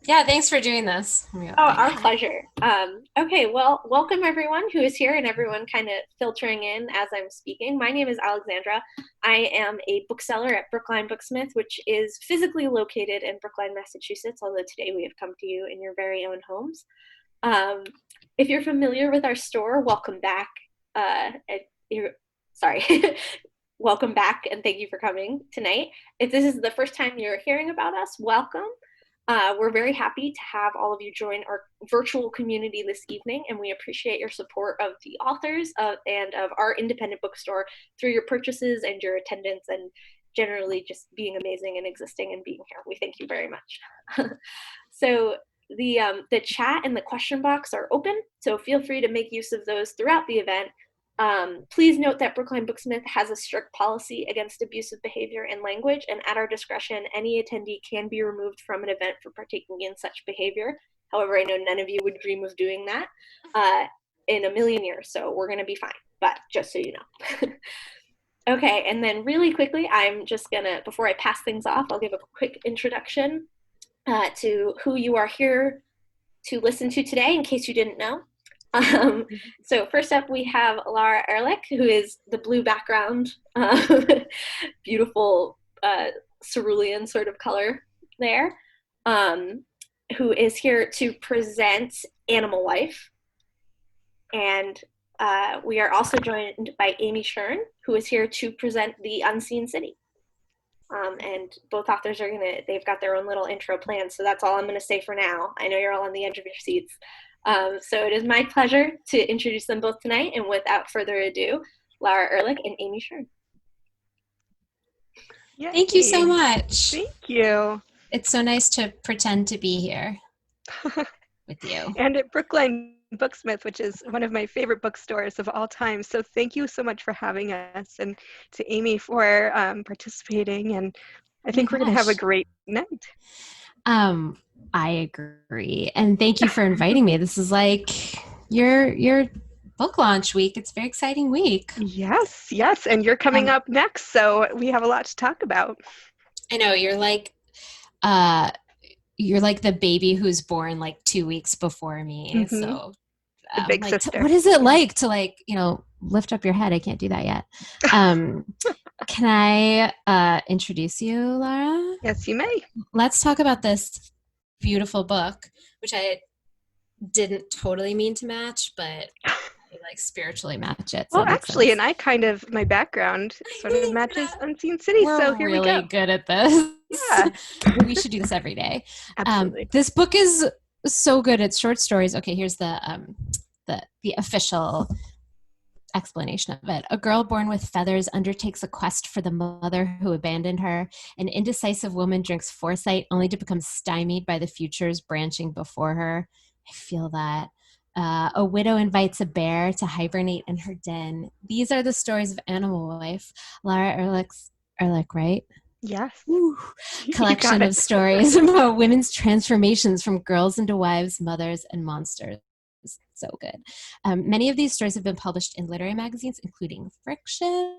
Yeah, thanks for doing this. Let me Oh, open our it. pleasure. Okay, well, welcome everyone who is here and everyone kind of filtering in as I'm speaking. My name is Alexandra. I am a bookseller at Brookline Booksmith, which is physically located in Brookline, Massachusetts, although today we have come to you in your very own homes. Um, if you're familiar with our store, welcome back. You're, sorry, welcome back, and thank you for coming tonight. If this is the first time you're hearing about us, welcome. We're very happy to have all of you join our virtual community this evening, and we appreciate your support of the authors and of our independent bookstore through your purchases and your attendance and generally just being amazing and existing and being here. We thank you very much. So the chat and the question box are open, so feel free to make use of those throughout the event. Please note that Brookline Booksmith has a strict policy against abusive behavior and language, and at our discretion, any attendee can be removed from an event for partaking in such behavior. However, I know none of you would dream of doing that in a million years, so we're going to be fine, but just so you know. Okay, and then really quickly, I'm just going to, before I pass things off, I'll give a quick introduction to who you are here to listen to today, in case you didn't know. Um, so first up, we have Lara Ehrlich, who is the blue background, beautiful cerulean sort of color there, um, who is here to present Animal Wife. And we are also joined by Amy Shearn, who is here to present The Unseen City. And both authors are they've got their own little intro plan, so that's all I'm gonna say for now. I know you're all on the edge of your seats. So it is my pleasure to introduce them both tonight, and without further ado, Lara Ehrlich and Amy Shearn. Thank you so Yay. much. Thank you. It's so nice to pretend to be here with you. And at Brookline Booksmith, which is one of my favorite bookstores of all time. So thank you so much for having us, and to Amy for participating. And I Oh my think we're going to have a gosh. great night. Um, I agree. And thank you for inviting me. This is like your book launch week. It's a very exciting week. Yes, yes. And you're coming Um, up next, so we have a lot to talk about. I know uh you're like the baby who's born like 2 weeks before me. Hmm. So The big like sister. what is it like to lift up your head? I can't do that yet. Um, can I introduce you, Lara? Yes, you may. Let's talk about this beautiful book, which I didn't totally mean to match, but I like spiritually match it, so Well, it makes actually, and sense. my background sort of I matches know. Unseen City, so We're here we go. really good at this. Yeah, We should do this every day. absolutely. This book is so good. It's short stories. Okay, here's the official explanation of it. A girl born with feathers undertakes a quest for the mother who abandoned her. An indecisive woman drinks foresight only to become stymied by the futures branching before her. I feel that. A widow invites a bear to hibernate in her den. These are the stories of Animal Wife. Lara Ehrlich, right? Yes, Ooh, you got collection it. of stories about women's transformations from girls into wives, mothers, and monsters. So good. Many of these stories have been published in literary magazines, including Friction,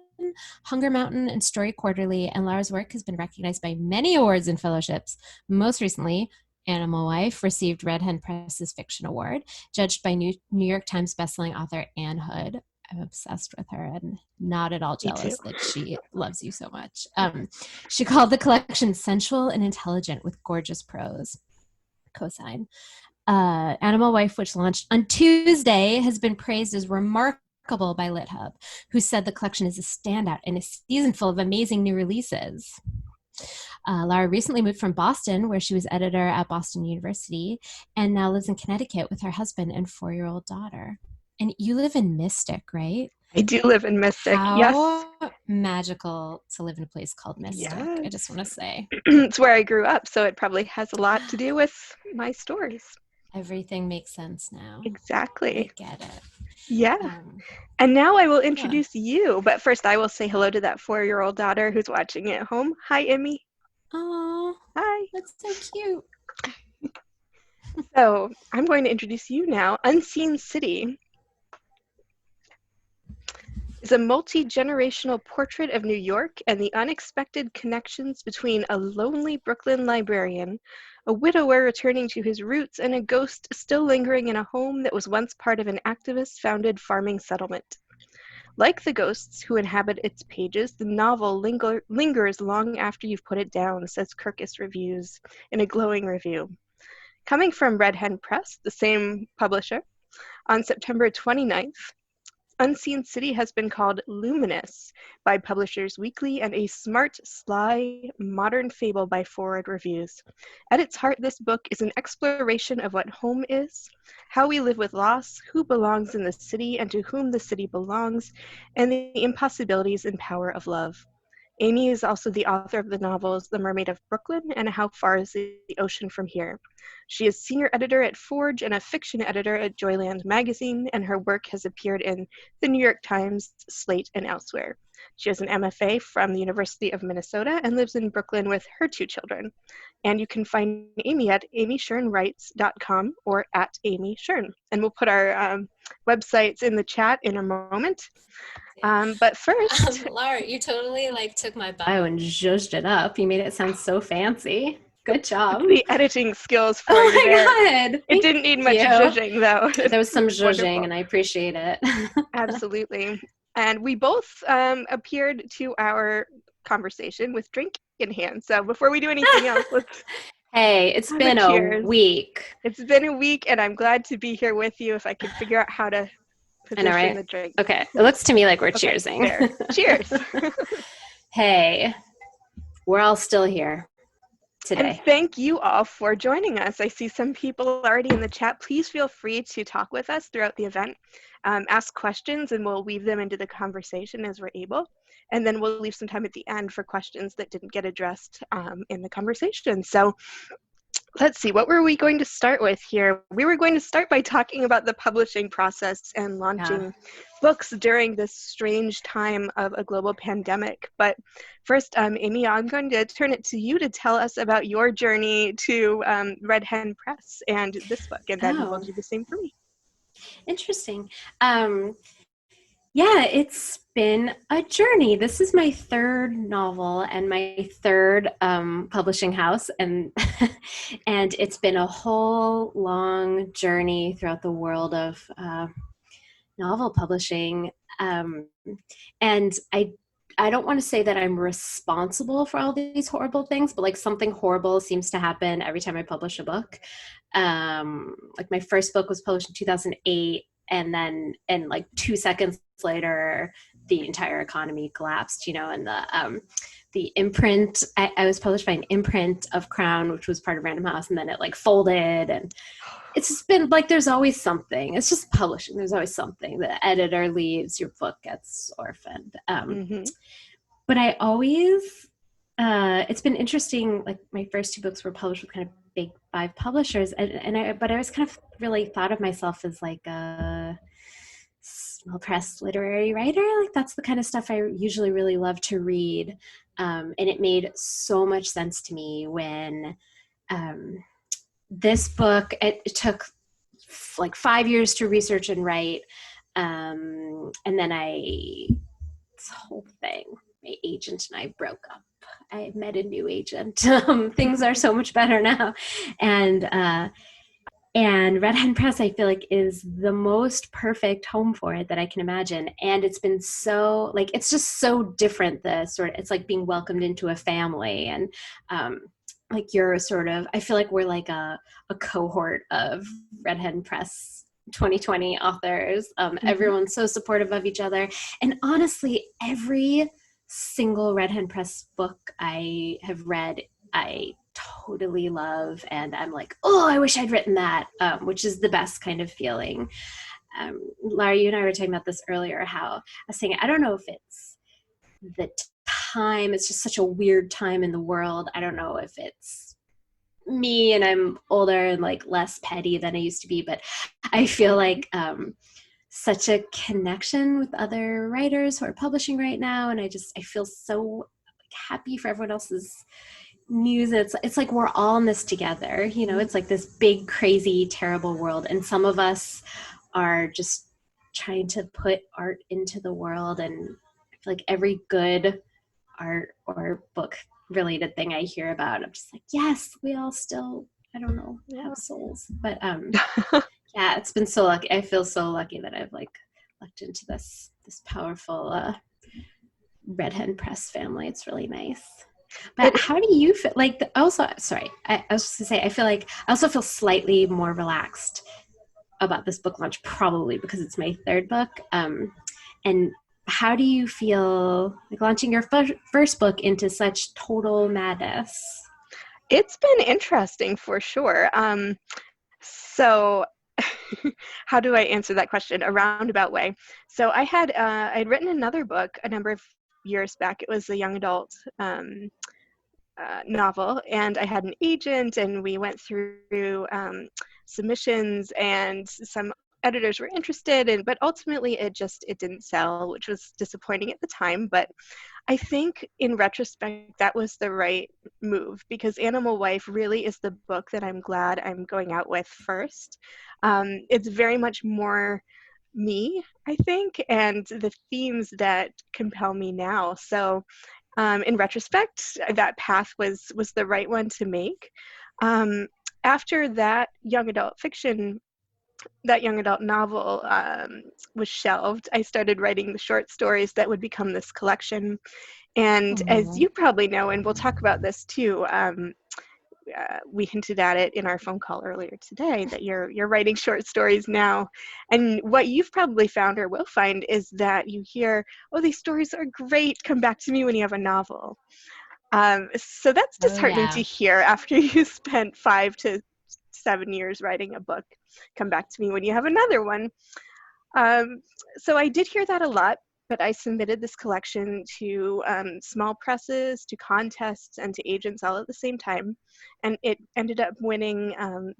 Hunger Mountain, and Story Quarterly, and Lara's work has been recognized by many awards and fellowships. Most recently, Animal Wife received Red Hen Press's Fiction Award, judged by New York Times bestselling author Anne Hood. I'm obsessed with her and not at all Me too. jealous that she loves you so much. She called the collection sensual and intelligent with gorgeous prose. Cosign. Animal Wife, which launched on Tuesday, has been praised as remarkable by LitHub, who said the collection is a standout and a season full of amazing new releases. Lara recently moved from Boston, where she was editor at Boston University, and now lives in Connecticut with her husband and 4-year-old daughter. And you live in Mystic, right? I do live in Mystic. Yes. How magical to live in a place called Mystic. I just Yes. want to say It's where I grew up, so it probably has a lot to do with my stories. everything makes sense now. I Exactly. get it. Yeah. And now I will Yeah. introduce you, but first I will say hello to that 4-year-old daughter who's watching at home. Hi, Emmy. Oh, Hi. that's so cute. So I'm going to introduce you now. Unseen City is a multi-generational portrait of New York and the unexpected connections between a lonely Brooklyn librarian, a widower returning to his roots, and a ghost still lingering in a home that was once part of an activist-founded farming settlement. Like the ghosts who inhabit its pages, the novel lingers long after you've put it down, says Kirkus Reviews in a glowing review. Coming from Red Hen Press, the same publisher, on September 29th, Unseen City has been called luminous by Publishers Weekly and a smart, sly, modern fable by Forward Reviews. At its heart, this book is an exploration of what home is, how we live with loss, who belongs in the city and to whom the city belongs, and the impossibilities and power of love. Amy is also the author of the novels The Mermaid of Brooklyn and How Far is the Ocean from Here. She is senior editor at Forge and a fiction editor at Joyland magazine, and her work has appeared in the New York Times, Slate, and elsewhere. She has an MFA from the University of Minnesota and lives in Brooklyn with her 2 children. And you can find Amy at amyshearnwrites.com or at Amy Shearn. And we'll put our websites in the chat in a moment. But first, Lara, you totally took my bio and zhuzhed it up. You made it sound so fancy. Good job. The editing skills for oh you there. God. It didn't need much zhuzhing though. There was some zhuzhing and I appreciate it. Absolutely. And we both appeared to our conversation with drink in hand. So before we do anything else, let's Hey, it's been a week. It's been a week and I'm glad to be here with you if I could figure out how to position the drink. Okay. It looks to me like we're cheersing. Cheers. Hey, we're all still here today. And thank you all for joining us. I see some people already in the chat. Please feel free to talk with us throughout the event. Ask questions and we'll weave them into the conversation as we're able. And then we'll leave some time at the end for questions that didn't get addressed in the conversation. So let's see, what were we going to start with here? We were going to start by talking about the publishing process and launching books during this strange time of a global pandemic. But first, Amy, I'm going to turn it to you to tell us about your journey to Red Hen Press and this book, and then we'll do the same for me. Interesting. Yeah, it's been a journey. This is my 3rd novel and my 3rd publishing house, and and it's been a whole long journey throughout the world of novel publishing. And I don't want to say that I'm responsible for all these horrible things, but something horrible seems to happen every time I publish a book. My first book was published in 2008. And then, 2 seconds later, the entire economy collapsed, and the imprint, I was published by an imprint of Crown, which was part of Random House, and then it folded, and it's just been there's always something. It's just publishing. There's always something. The editor leaves, your book gets orphaned. But I always, it's been interesting, my first 2 books were published with kind of big 5 publishers, but I was kind of really thought of myself as a small press literary writer. That's the kind of stuff I usually really love to read, and it made so much sense to me when this book, it took 5 years to research and write, and then this whole thing, my agent and I broke up. I met a new agent. Things are so much better now. And Red Hen Press, I feel is the most perfect home for it that I can imagine. And it's been so, it's just so different. It's like being welcomed into a family. And you're I feel we're a cohort of Red Hen Press 2020 authors. Everyone's so supportive of each other. And honestly, every single Red Hen Press book I have read, I totally love, and I'm oh, I wish I'd written that, which is the best kind of feeling. Lara, you and I were talking about this earlier, how I was saying, I don't know if it's the time, it's just such a weird time in the world. I don't know if it's me and I'm older and less petty than I used to be, but I feel such a connection with other writers who are publishing right now. And I feel so happy for everyone else's news. It's we're all in this together, it's this big, crazy, terrible world. And some of us are just trying to put art into the world, and I feel like every good art or book related thing I hear about, I'm just like, yes, we all still, I don't know, have souls. But yeah, it's been so lucky. I feel so lucky that I've like lucked into this powerful Red Hen Press family. It's really nice. But how do you feel? Like, also, sorry, I was just gonna say, I feel like I also feel slightly more relaxed about this book launch, probably because it's my third book. And how do you feel like launching your first book into such total madness? It's been interesting for sure. So how do I answer that question? A roundabout way. So I'd written another book a number of years back. It was a young adult novel, and I had an agent, and we went through submissions, and some editors were interested, but ultimately it didn't sell, which was disappointing at the time. But I think in retrospect that was the right move, because Animal Wife really is the book that I'm glad I'm going out with first. It's very much more me, I think, and the themes that compel me now. So in retrospect, that path was the right one to make. After that young adult novel was shelved, I started writing the short stories that would become this collection. And as you probably know, and we'll talk about this too, we hinted at it in our phone call earlier today, that you're writing short stories now. And what you've probably found or will find is that you hear, oh, these stories are great, come back to me when you have a novel. So that's disheartening to hear after you spent 5 to 7 years writing a book. Come back to me when you have another one. So I did hear that a lot, but I submitted this collection to small presses, to contests, and to agents all at the same time. And it ended up winning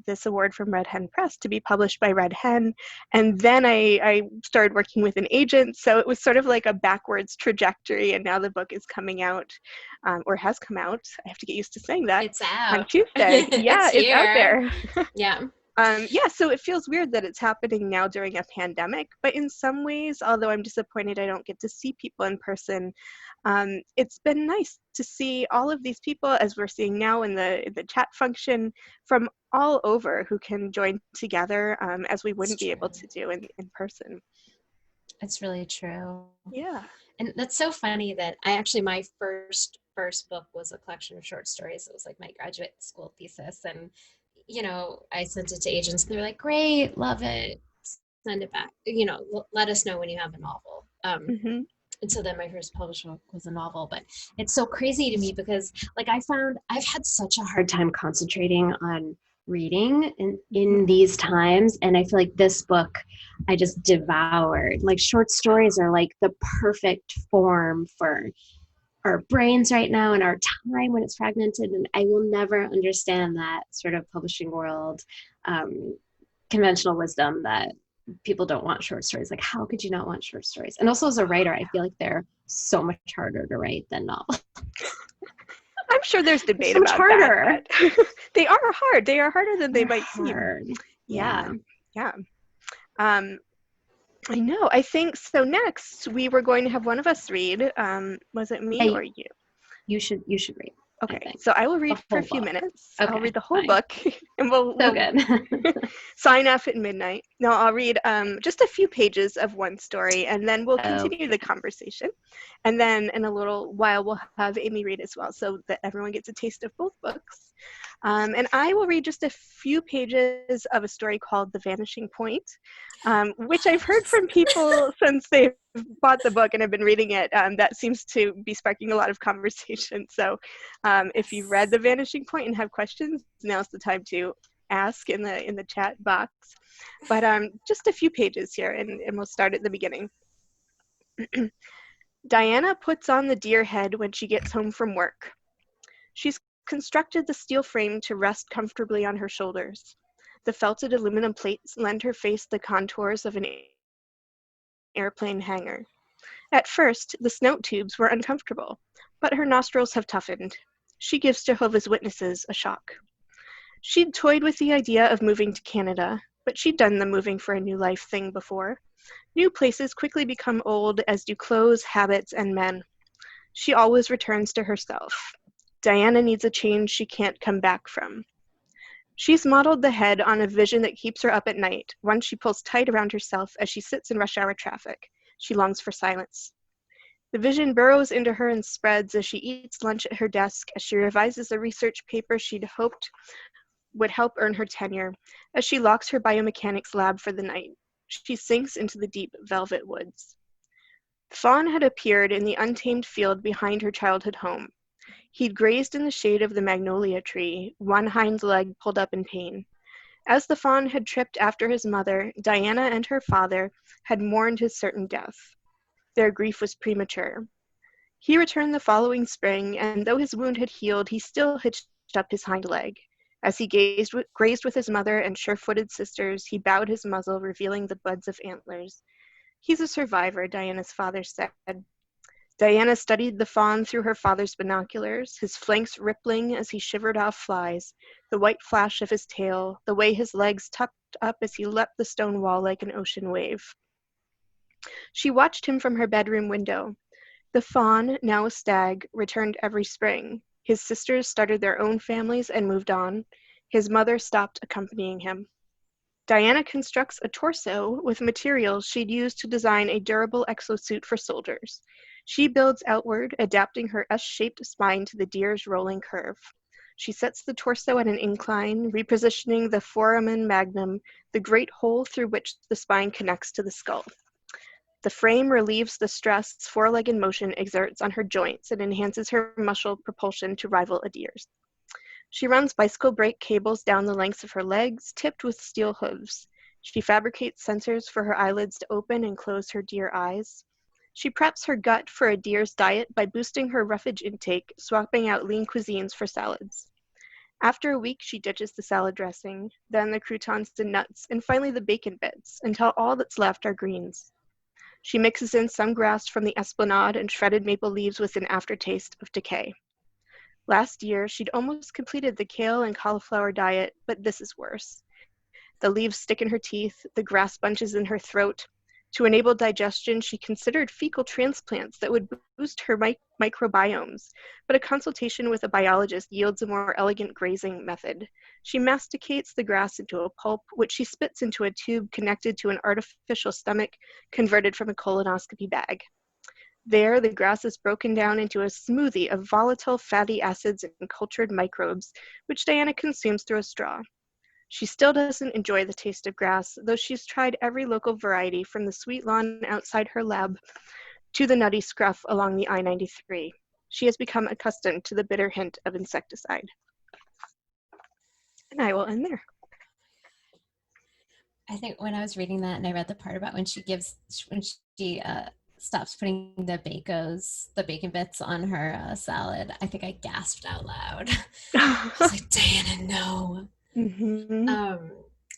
this award from Red Hen Press to be published by Red Hen. And then I started working with an agent. So it was sort of like a backwards trajectory. And now the book is coming out, or has come out. I have to get used to saying that. It's out. On Tuesday. Yeah, it's out there. Yeah. So it feels weird that it's happening now during a pandemic, but in some ways, although I'm disappointed I don't get to see people in person, it's been nice to see all of these people, as we're seeing now in the chat function, from all over, who can join together as we wouldn't be able to do in person. It's really true. Yeah. And that's so funny that my first book was a collection of short stories. It was like my graduate school thesis, and I sent it to agents, and they were like, great, love it, send it back, let us know when you have a novel. And so then my first published book was a novel. But it's so crazy to me because, like, I found I've had such a hard time concentrating on reading in these times, and I feel like this book I just devoured. Like, short stories are like the perfect form for our brains right now and our time when it's fragmented, and I will never understand that sort of publishing world conventional wisdom that people don't want short stories. Like, how could you not want short stories? And also, as a writer, I feel like they're so much harder to write than novels. I'm sure there's debate about harder. That. They are hard. They are harder than they might seem. Yeah. I know. I think so. Next, we were going to have one of us read. Was it me or you? You should read. Okay, so I will read for a few minutes. Okay, I'll read the whole book, and we'll good. sign off at midnight. No, I'll read just a few pages of one story, and then we'll continue the conversation. And then in a little while, we'll have Amy read as well, so that everyone gets a taste of both books. And I will read just a few pages of a story called The Vanishing Point, which I've heard from people since they've bought the book and have been reading it. That seems to be sparking a lot of conversation. So if you've read The Vanishing Point and have questions, now's the time to ask in the chat box. But just a few pages here, and we'll start at the beginning. Diana puts on the deer head when she gets home from work. She's constructed the steel frame to rest comfortably on her shoulders. The felted aluminum plates lend her face the contours of an airplane hangar. At first, the snout tubes were uncomfortable, but her nostrils have toughened. She gives Jehovah's Witnesses a shock. She'd toyed with the idea of moving to Canada, But she'd done the moving for a new life thing before. New places quickly become old, as do clothes, habits, and men. She always returns to herself. Diana needs a change she can't come back from. She's modeled the head on a vision that keeps her up at night, one she pulls tight around herself as she sits in rush hour traffic. She longs for silence. The vision burrows into her and spreads as she eats lunch at her desk, as she revises a research paper she'd hoped would help earn her tenure, as she locks her biomechanics lab for the night. She sinks into the deep velvet woods. Fawn had appeared in the untamed field behind her childhood home. He'd grazed in the shade of the magnolia tree, one hind leg pulled up in pain. As the fawn had tripped after his mother, Diana and her father had mourned his certain death. Their grief was premature. He returned the following spring, and though his wound had healed, he still hitched up his hind leg. As he grazed with his mother and sure-footed sisters, he bowed his muzzle, revealing the buds of antlers. He's a survivor, Diana's father said. Diana studied the fawn through her father's binoculars, his flanks rippling as he shivered off flies, the white flash of his tail, the way his legs tucked up as he leapt the stone wall like an ocean wave. She watched him from her bedroom window. The fawn, now a stag, returned every spring. His sisters started their own families and moved on. His mother stopped accompanying him. Diana constructs a torso with materials she'd used to design a durable exosuit for soldiers. She builds outward, adapting her S-shaped spine to the deer's rolling curve. She sets the torso at an incline, repositioning the foramen magnum, the great hole through which the spine connects to the skull. The frame relieves the stress four-legged motion exerts on her joints and enhances her muscle propulsion to rival a deer's. She runs bicycle brake cables down the lengths of her legs, tipped with steel hooves. She fabricates sensors for her eyelids to open and close her deer eyes. She preps her gut for a deer's diet by boosting her roughage intake, swapping out lean cuisines for salads. After a week, she ditches the salad dressing, then the croutons and nuts, and finally the bacon bits, until all that's left are greens. She mixes in some grass from the esplanade and shredded maple leaves with an aftertaste of decay. Last year, she'd almost completed the kale and cauliflower diet, but this is worse. The leaves stick in her teeth, the grass bunches in her throat. To enable digestion, she considered fecal transplants that would boost her microbiomes, but a consultation with a biologist yields a more elegant grazing method. She masticates the grass into a pulp, which she spits into a tube connected to an artificial stomach converted from a colonoscopy bag. There, the grass is broken down into a smoothie of volatile fatty acids and cultured microbes, which Diana consumes through a straw. She still doesn't enjoy the taste of grass, though she's tried every local variety from the sweet lawn outside her lab to the nutty scruff along the I-93. She has become accustomed to the bitter hint of insecticide. And I will end there. I think when I was reading that and I read the part about when she stops putting the bacon bits on her salad, I think I gasped out loud. I was like, Diana, no. Mm-hmm.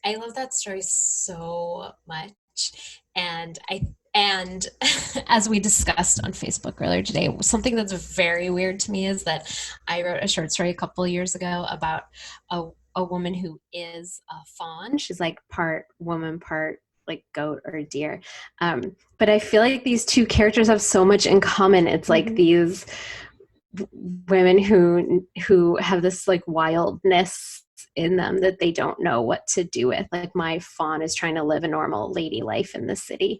I love that story so much, and as we discussed on Facebook earlier today, something that's very weird to me is that I wrote a short story a couple years ago about a woman who is a fawn. She's like part woman, part like goat or deer. But I feel like these two characters have so much in common. It's like these women who have this like wildness in them that they don't know what to do with. Like my fawn is trying to live a normal lady life in the city.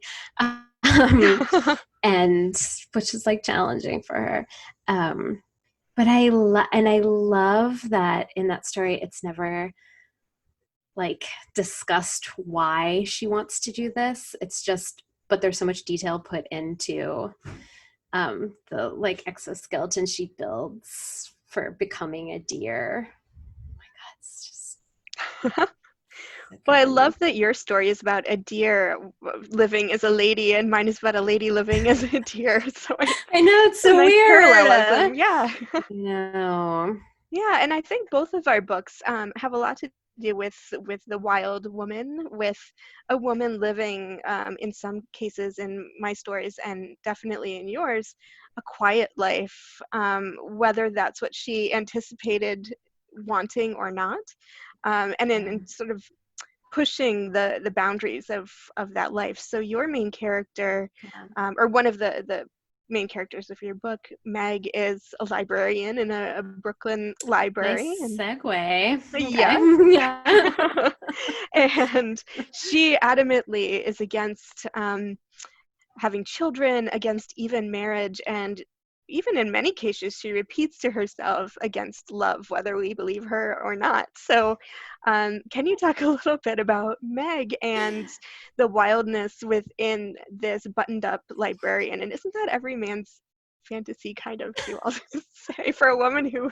And which is like challenging for her. But I love that in that story, it's never like discussed why she wants to do this. It's just, but there's so much detail put into the like exoskeleton she builds for becoming a deer. Oh my God, it's just. Well, I love that your story is about a deer living as a lady, and mine is about a lady living as a deer. So I know, it's so nice weird. parallelism. Yeah. No. Yeah, and I think both of our books have a lot to do with the wild woman, with a woman living, in some cases in my stories and definitely in yours, a quiet life, whether that's what she anticipated wanting or not, and in sort of pushing the boundaries of that life. So your main character, or one of the main characters of your book, Meg, is a librarian in a Brooklyn library. Nice segue. Yeah. Okay. Yeah. And she adamantly is against having children, against even marriage, and even in many cases she repeats to herself against love, whether we believe her or not. So can you talk a little bit about Meg and the wildness within this buttoned up librarian? And isn't that every man's fantasy kind of, too? I'll just say, for a woman who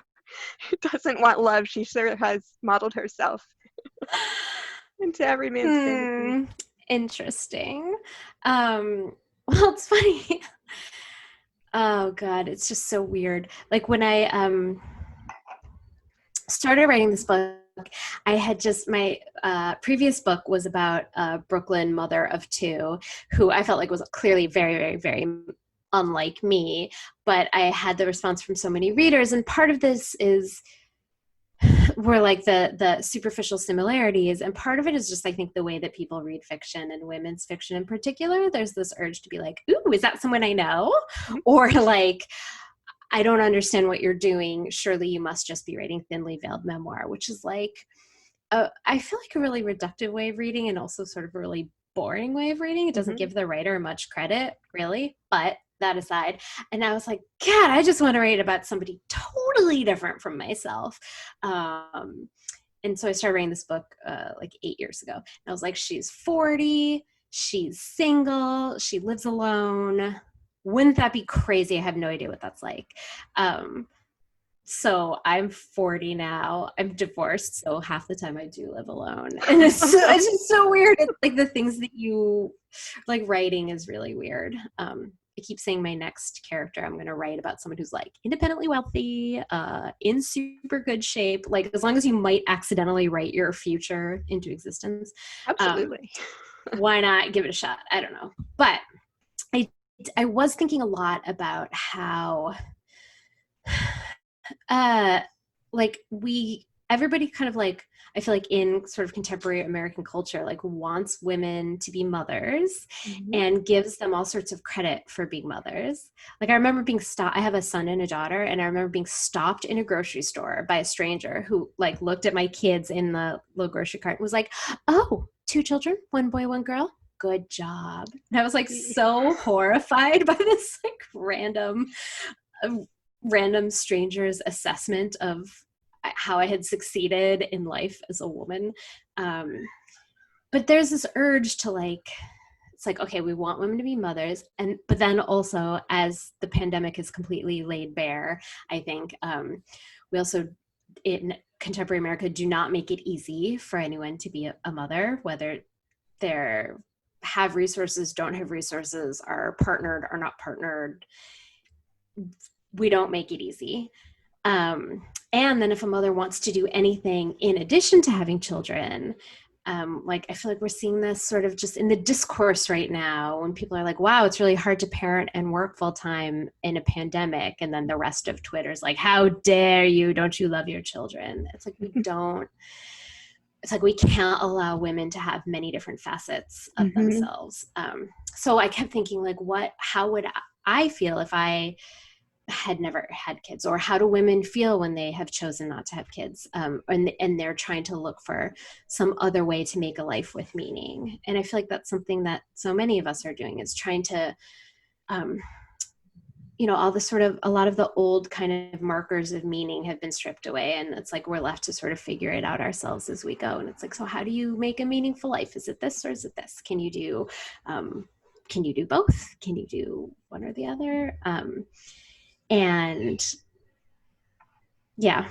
doesn't want love, she sure has modeled herself into every man's fantasy. Interesting. Well, it's funny. Oh God, it's just so weird. Like when I started writing this book, I had just, my previous book was about a Brooklyn mother of two who I felt like was clearly very, very, very unlike me, but I had the response from so many readers, and part of this were like the superficial similarities, and part of it is just, I think, the way that people read fiction, and women's fiction in particular. There's this urge to be like, ooh, is that someone I know? Or like, I don't understand what you're doing, surely you must just be writing thinly veiled memoir, which is like I feel like a really reductive way of reading, and also sort of a really boring way of reading. It doesn't give the writer much credit, really, but that aside. And I was like, God, I just want to write about somebody totally different from myself. And so I started writing this book like 8 years ago. And I was like, she's 40, she's single, she lives alone. Wouldn't that be crazy? I have no idea what that's like. So I'm 40 now. I'm divorced, so half the time I do live alone. And it's just so weird. It's like the things that you, like, writing is really weird. I keep saying my next character, I'm going to write about someone who's like independently wealthy, in super good shape. Like, as long as you might accidentally write your future into existence. Absolutely. Why not give it a shot? I don't know. But I was thinking a lot about how like everybody kind of like, I feel like in sort of contemporary American culture, like wants women to be mothers and gives them all sorts of credit for being mothers. Like I remember being stopped, I have a son and a daughter, and I remember being stopped in a grocery store by a stranger who like looked at my kids in the little grocery cart and was like, oh, 2 children, 1 boy, 1 girl. Good job. And I was like so horrified by this like random stranger's assessment of how I had succeeded in life as a woman. But there's this urge to like, it's like, okay, we want women to be mothers. But then also, as the pandemic is completely laid bare, I think we also, in contemporary America, do not make it easy for anyone to be a mother, whether they're have resources, don't have resources, are partnered, are not partnered. We don't make it easy. And then if a mother wants to do anything in addition to having children, like I feel like we're seeing this sort of just in the discourse right now when people are like, wow, it's really hard to parent and work full time in a pandemic. And then the rest of Twitter is like, how dare you? Don't you love your children? It's like, it's like we can't allow women to have many different facets of themselves. So I kept thinking like, how would I feel if I had never had kids? Or how do women feel when they have chosen not to have kids, and they're trying to look for some other way to make a life with meaning? And I feel like that's something that so many of us are doing, is trying to all the sort of, a lot of the old kind of markers of meaning have been stripped away, and it's like we're left to sort of figure it out ourselves as we go. And it's like, so how do you make a meaningful life? Is it this or is it this? Can you do both? Can you do one or the other? And yeah,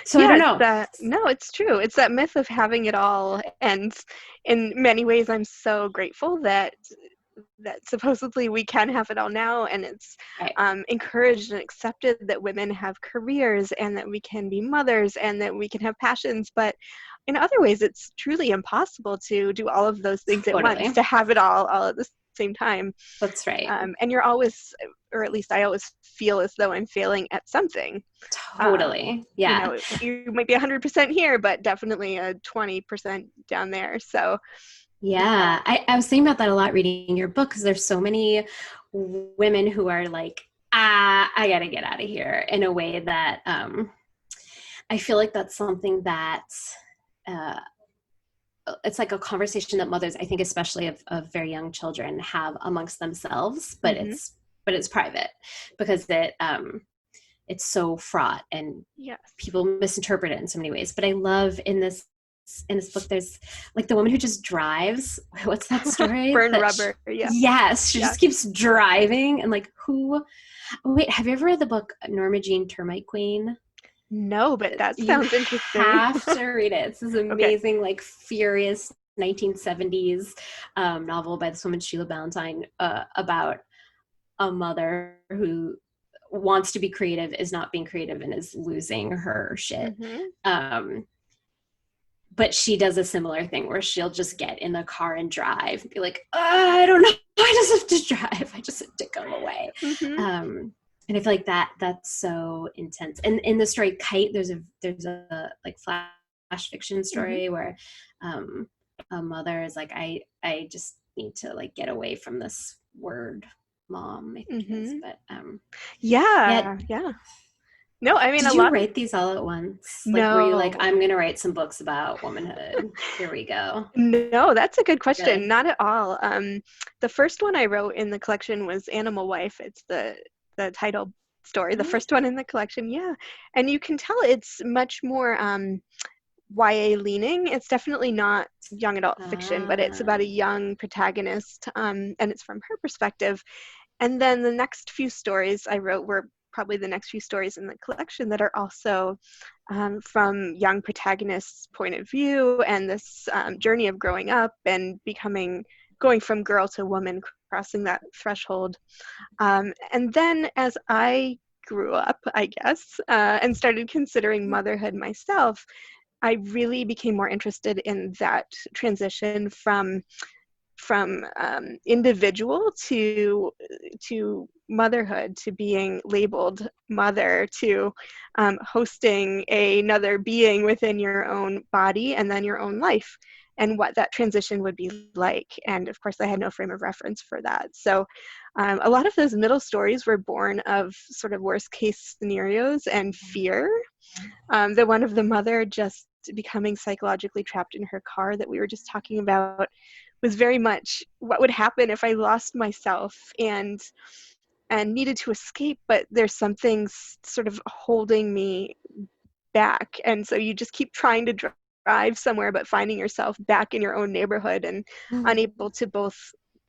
so I don't know. No, it's true. It's that myth of having it all. And in many ways, I'm so grateful that supposedly we can have it all now, and it's encouraged and accepted that women have careers and that we can be mothers and that we can have passions. But in other ways, it's truly impossible to do all of those things at once, to have it all at the same time. That's right. And you're always or at least I always feel as though I'm failing at something. Totally. Yeah. You might be 100% here, but definitely a 20% down there. So yeah, I was thinking about that a lot reading your book, because there's so many women who are like, I gotta get out of here, in a way that I feel like that's something that it's like a conversation that mothers, I think, especially of very young children, have amongst themselves, but it's private, because it's so fraught, and people misinterpret it in so many ways. But I love in this book, there's like the woman who just drives. What's that story? Burn rubber. Yes, she just keeps driving, and like wait, have you ever read the book Norma Jean Termite Queen? No, but that sounds interesting. You have to read it. It's this amazing, like, furious 1970s novel by this woman, Sheila Ballantyne, about a mother who wants to be creative, is not being creative, and is losing her shit. But she does a similar thing where she'll just get in the car and drive and be like, I don't know, I just have to drive. I just have to go away. And I feel like that's so intense. And in the story Kite, there's a like flash fiction story where a mother is like, I just need to like get away from this word mom, I think it is. But yeah. No, I mean, did you write these all at once? Like, no. Were you like, I'm going to write some books about womanhood? Here we go. No, that's a good question. Really? Not at all. The first one I wrote in the collection was Animal Wife. It's the title story, the first one in the collection. Yeah. And you can tell it's much more YA leaning. It's definitely not young adult fiction, but it's about a young protagonist, and it's from her perspective. And then the next few stories I wrote were probably the next few stories in the collection that are also from young protagonists' point of view, and this journey of growing up and going from girl to woman, crossing that threshold. And then as I grew up, I guess, and started considering motherhood myself, I really became more interested in that transition from individual to motherhood, to being labeled mother, to hosting another being within your own body and then your own life, and what that transition would be like. And of course, I had no frame of reference for that. So a lot of those middle stories were born of sort of worst case scenarios and fear. The one of the mother just becoming psychologically trapped in her car that we were just talking about was very much what would happen if I lost myself and needed to escape, but there's something sort of holding me back. And so you just keep trying to drive somewhere, but finding yourself back in your own neighborhood and unable to both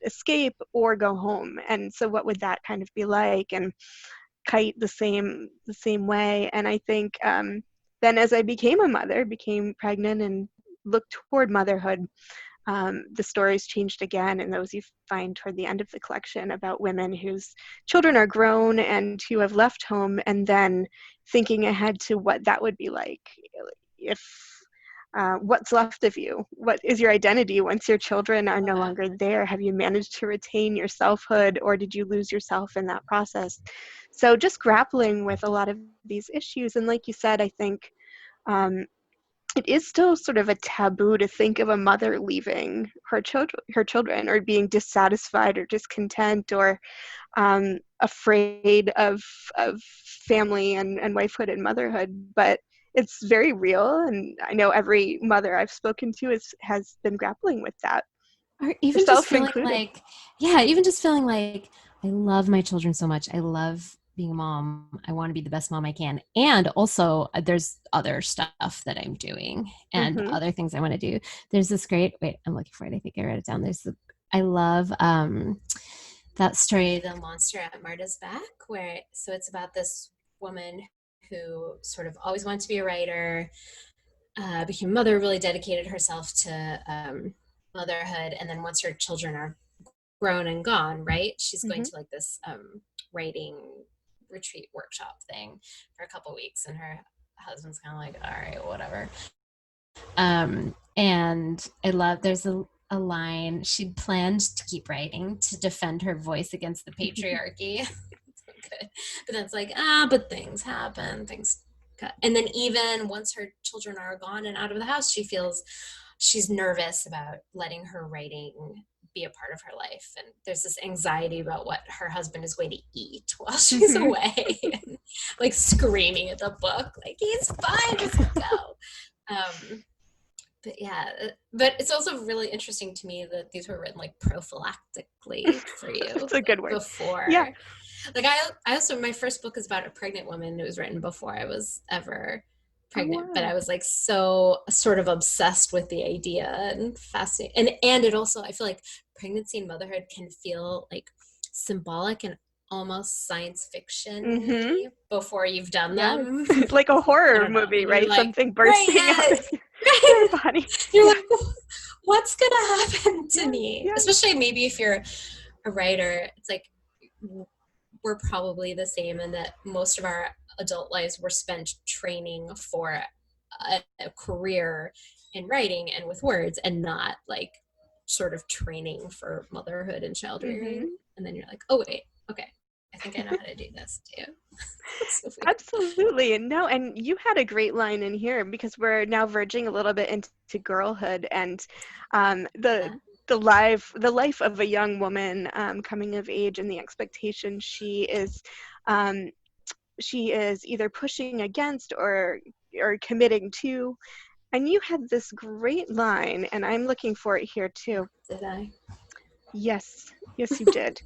escape or go home. And so what would that kind of be like? And Kite the same way. And I think then as I became a mother, became pregnant and looked toward motherhood, the stories changed again, and those you find toward the end of the collection about women whose children are grown and who have left home, and then thinking ahead to what that would be like if what's left of you. What is your identity once your children are no longer there? Have you managed to retain your selfhood, or did you lose yourself in that process? So just grappling with a lot of these issues. And like you said, I think it is still sort of a taboo to think of a mother leaving her children, or being dissatisfied or discontent, or afraid of family and wifehood and motherhood. But it's very real, and I know every mother I've spoken to has been grappling with that. Or even just feeling like, even just feeling like, I love my children so much. I love being a mom. I want to be the best mom I can. And also there's other stuff that I'm doing and other things I want to do. There's this great, I'm looking for it. I think I wrote it down. I love that story, The Monster at Marta's Back, so it's about this woman who sort of always wanted to be a writer, became a mother, really dedicated herself to motherhood. And then once her children are grown and gone, right, she's going to like this writing retreat workshop thing for a couple weeks, and her husband's kind of like, all right, whatever. And I love, there's a line, she'd planned to keep writing to defend her voice against the patriarchy. It's good. But then it's like, but things happen, and then even once her children are gone and out of the house, she feels she's nervous about letting her writing be a part of her life. And there's this anxiety about what her husband is going to eat while she's away, and like screaming at the book, like, he's fine, just go. But yeah, but it's also really interesting to me that these were written like prophylactically for you. That's a good word. Before. Yeah. Like I also, my first book is about a pregnant woman. It was written before I was ever pregnant, but I was like so sort of obsessed with the idea and fascinated. And it also, I feel like pregnancy and motherhood can feel like symbolic and almost science fiction before you've done them. Like a horror movie, right? Like, something bursting out of your body. You're like, what's gonna happen to me? Especially maybe if you're a writer, it's like we're probably the same in that most of our adult lives were spent training for a career in writing and with words, and not like sort of training for motherhood and child rearing. And then you're like, oh wait, okay, I think I know how to do this too. So Absolutely. No, and you had a great line in here, because we're now verging a little bit into girlhood and the life of a young woman coming of age, and the expectation she is either pushing against or committing to. And you had this great line, and I'm looking for it here too. Did I? Yes, you did.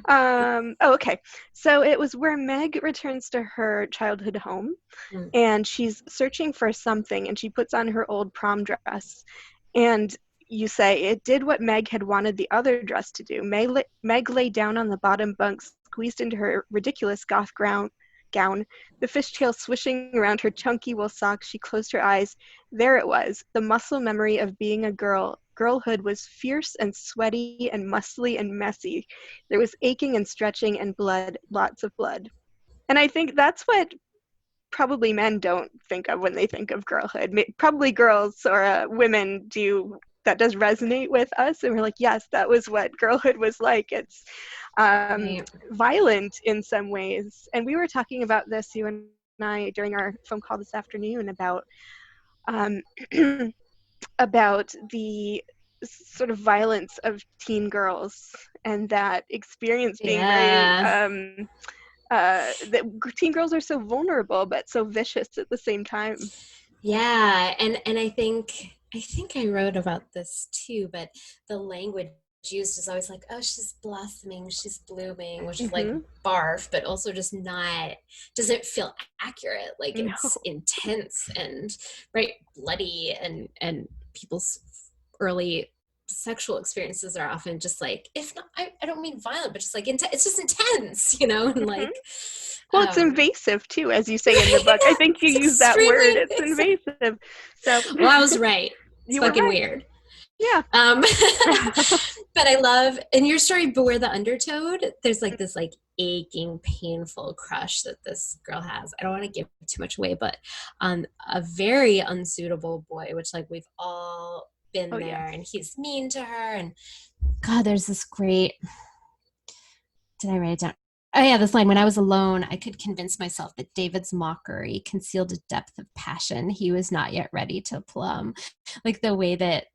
Okay. So it was where Meg returns to her childhood home, and she's searching for something, and she puts on her old prom dress. And you say, it did what Meg had wanted the other dress to do. Meg lay down on the bottom bunk, squeezed into her ridiculous goth gown, the fishtail swishing around her chunky wool socks. She closed her eyes. There it was, the muscle memory of being a girl. Girlhood was fierce and sweaty and muscly and messy. There was aching and stretching and blood, lots of blood. And I think that's what probably men don't think of when they think of girlhood. Probably girls or women do. That does resonate with us, and we're like, yes, that was what girlhood was like. It's violent in some ways. And we were talking about this, you and I, during our phone call this afternoon, about about the sort of violence of teen girls, and that experience being very that teen girls are so vulnerable but so vicious at the same time. Yeah, and I think I wrote about this too, but the language used is always like, oh, she's blossoming, she's blooming, which is like barf, but also just doesn't feel accurate. Like it's intense and bloody, and people's early sexual experiences are often just like, if not, I don't mean violent, but just like it's just intense, and like. Well, it's invasive too, as you say in the book. I think you use that word. It's invasive. So, well, I was right. It's fucking weird. Yeah. But I love in your story, Beware the Undertoad. There's like this like aching, painful crush that this girl has. I don't want to give too much away, but on a very unsuitable boy, which like we've all been there, and he's mean to her. And God, there's this great. Did I write it down? Oh yeah, this line, when I was alone, I could convince myself that David's mockery concealed a depth of passion he was not yet ready to plumb. Like the way that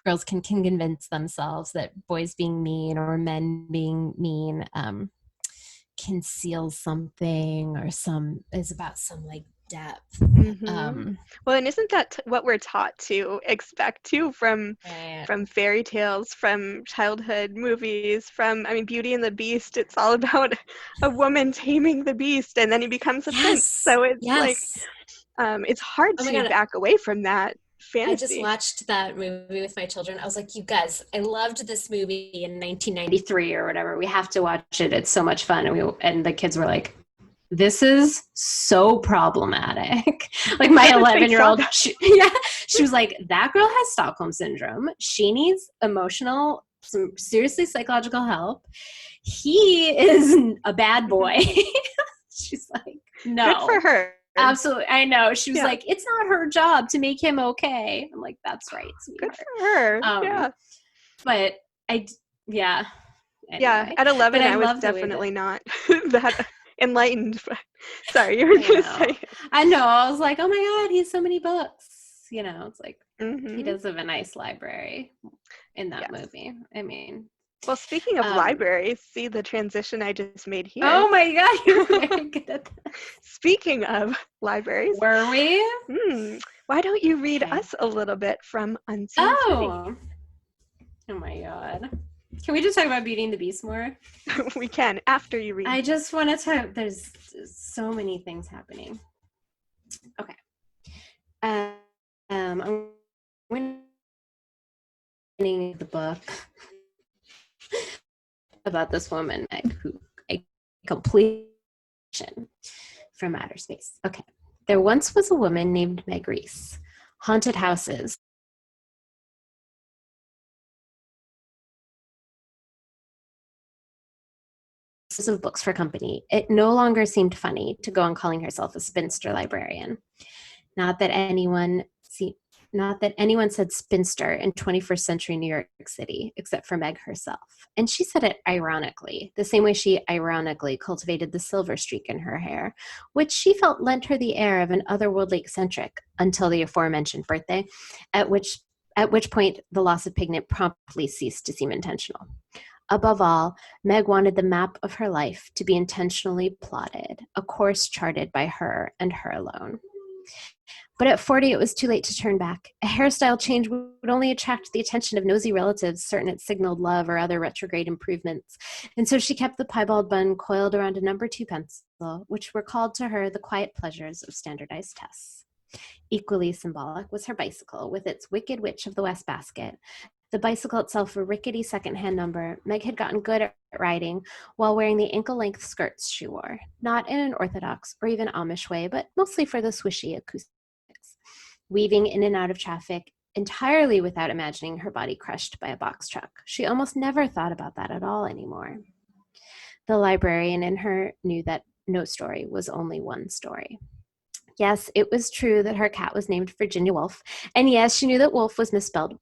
girls can convince themselves that boys being mean or men being mean conceals something or is about some like depth. Well, and isn't that what we're taught to expect too from fairy tales, from childhood movies, from Beauty and the Beast? It's all about a woman taming the beast, and then he becomes a prince. So it's like it's hard to back away from that fantasy. I just watched that movie with my children. I was like, you guys, I loved this movie in 1993 or whatever. We have to watch it. It's so much fun. And the kids were like, this is so problematic. Like my 11-year-old, she was like, that girl has Stockholm syndrome. She needs some seriously psychological help. He is a bad boy. She's like, no. Good for her. Absolutely. I know. She was like, it's not her job to make him okay. I'm like, that's right, sweetheart. Good for her. But Yeah, anyway. at 11, But I I was love the way that definitely not that enlightened. But sorry, you were going to say it. I know. I was like, oh my God, he's so many books. You know, it's like he Mm-hmm. does have a nice library in that Yes. movie. I mean, Well, speaking of libraries, see the transition I just made here. oh my God, you're very good at that. Speaking of libraries, Were we? why don't you read Okay. us a little bit from Unseen City? Oh my God. Can we just talk about Beauty and the Beast more? We can, after you read. I just want to talk. There's so many things happening. Okay. I'm reading the book about this woman who a completion from outer space. Okay. There once was a woman named Meg Reese. Haunted houses. Of books for company. It no longer seemed funny to go on calling herself a spinster librarian. Not that anyone said spinster in 21st century New York City, except for Meg herself. And she said it ironically, the same way she ironically cultivated the silver streak in her hair, which she felt lent her the air of an otherworldly eccentric until the aforementioned birthday, at which point the loss of pigment promptly ceased to seem intentional. Above all, Meg wanted the map of her life to be intentionally plotted, a course charted by her and her alone. But at 40, it was too late to turn back. A hairstyle change would only attract the attention of nosy relatives, certain it signaled love or other retrograde improvements. And so she kept the piebald bun coiled around a number 2 pencil, which recalled to her the quiet pleasures of standardized tests. Equally symbolic was her bicycle, with its Wicked Witch of the West basket. The bicycle itself a rickety secondhand number. Meg had gotten good at riding while wearing the ankle-length skirts she wore, not in an orthodox or even Amish way, but mostly for the swishy acoustics. Weaving in and out of traffic entirely without imagining her body crushed by a box truck. She almost never thought about that at all anymore. The librarian in her knew that no story was only one story. Yes, it was true that her cat was named Virginia Woolf, and yes, she knew that Wolf was misspelled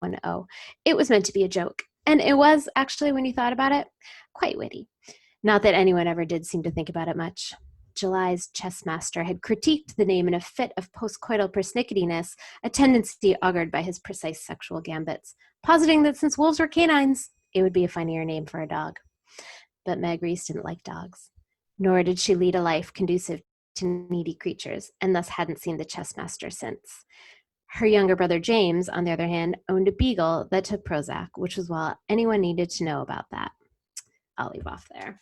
1-O. It was meant to be a joke, and it was, actually, when you thought about it, quite witty. Not that anyone ever did seem to think about it much. July's chess master had critiqued the name in a fit of postcoital persnicketyness, a tendency augured by his precise sexual gambits, positing that since wolves were canines, it would be a funnier name for a dog. But Meg Reese didn't like dogs, nor did she lead a life conducive to needy creatures, and thus hadn't seen the chess master since. Her younger brother James, on the other hand, owned a beagle that took Prozac, which was all anyone needed to know about that. I'll leave off there.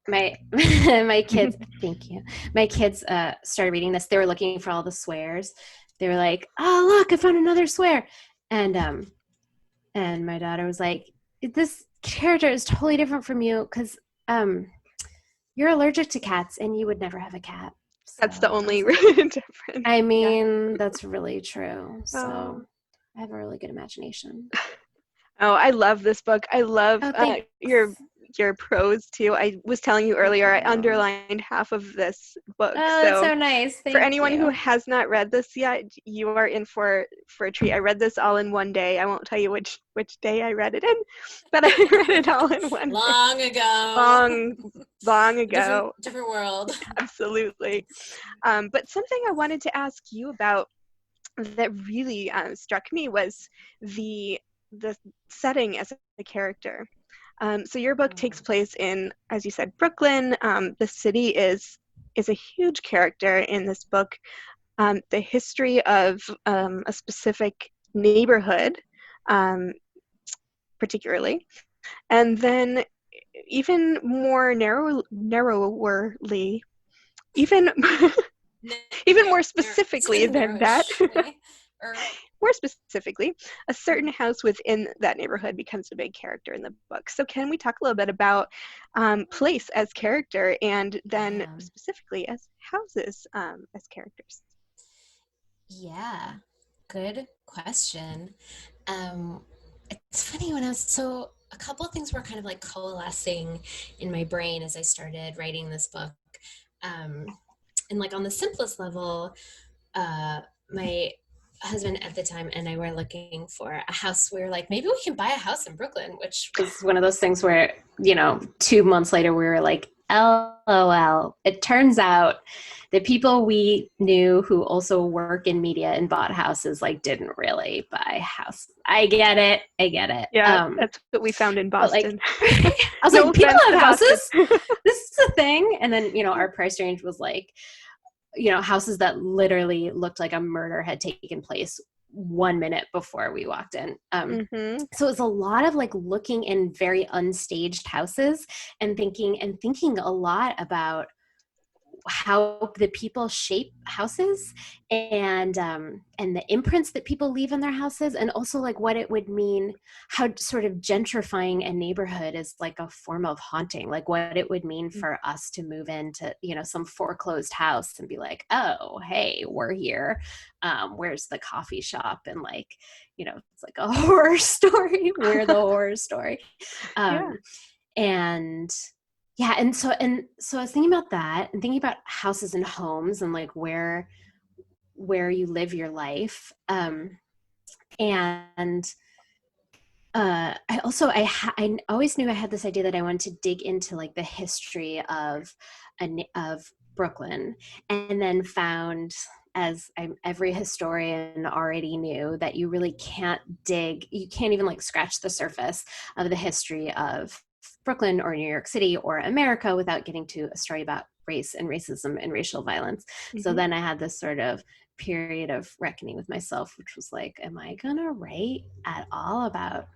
My kids, thank you. My kids started reading this. They were looking for all the swears. They were like, "Oh, look, I found another swear," and my daughter was like, "This character is totally different from you because you're allergic to cats, and you would never have a cat." So That's the only difference. I mean, that's really true. So I have a really good imagination. Oh, I love this book. I love your prose too. I was telling you earlier, I underlined half of this book. Oh, that's so nice. Thank for anyone you. who has not read this yet, you are in for a treat. I read this all in one day. I won't tell you which day I read it in, but I read it all in one long day. ago. Long ago. Different world. Absolutely. But something I wanted to ask you about that really struck me was the setting as a character. So your book takes place in, as you said, Brooklyn. The city is a huge character in this book. The history of a specific neighborhood, particularly, and then even more narrowerly, even more specifically than that. More specifically, a certain house within that neighborhood becomes a big character in the book. So can we talk a little bit about place as character and then specifically as houses as characters? Yeah, good question. It's funny when a couple of things were kind of like coalescing in my brain as I started writing this book. And like on the simplest level, my husband at the time and I were looking for a house. We were like, maybe we can buy a house in Brooklyn, which was one of those things where, 2 months later we were like, LOL. It turns out the people we knew who also work in media and bought houses like didn't really buy a house. I get it. Yeah, that's what we found in Boston. I was No like, people offense have to houses. Boston. This is a thing. And then, our price range was like, houses that literally looked like a murder had taken place 1 minute before we walked in. So it was a lot of like looking in very unstaged houses and thinking a lot about how the people shape houses and the imprints that people leave in their houses, and also like what it would mean, how sort of gentrifying a neighborhood is like a form of haunting, like what it would mean for us to move into some foreclosed house and be like, oh hey, we're here, where's the coffee shop, and like it's like a horror story. We're the horror story. And yeah, and so I was thinking about that and thinking about houses and homes and like where you live your life. And I always knew I had this idea that I wanted to dig into like the history of Brooklyn, and then found, as every historian already knew, that you really can't even like scratch the surface of the history of Brooklyn or New York City or America without getting to a story about race and racism and racial violence. So then I had this sort of period of reckoning with myself, which was like, am I gonna write at all about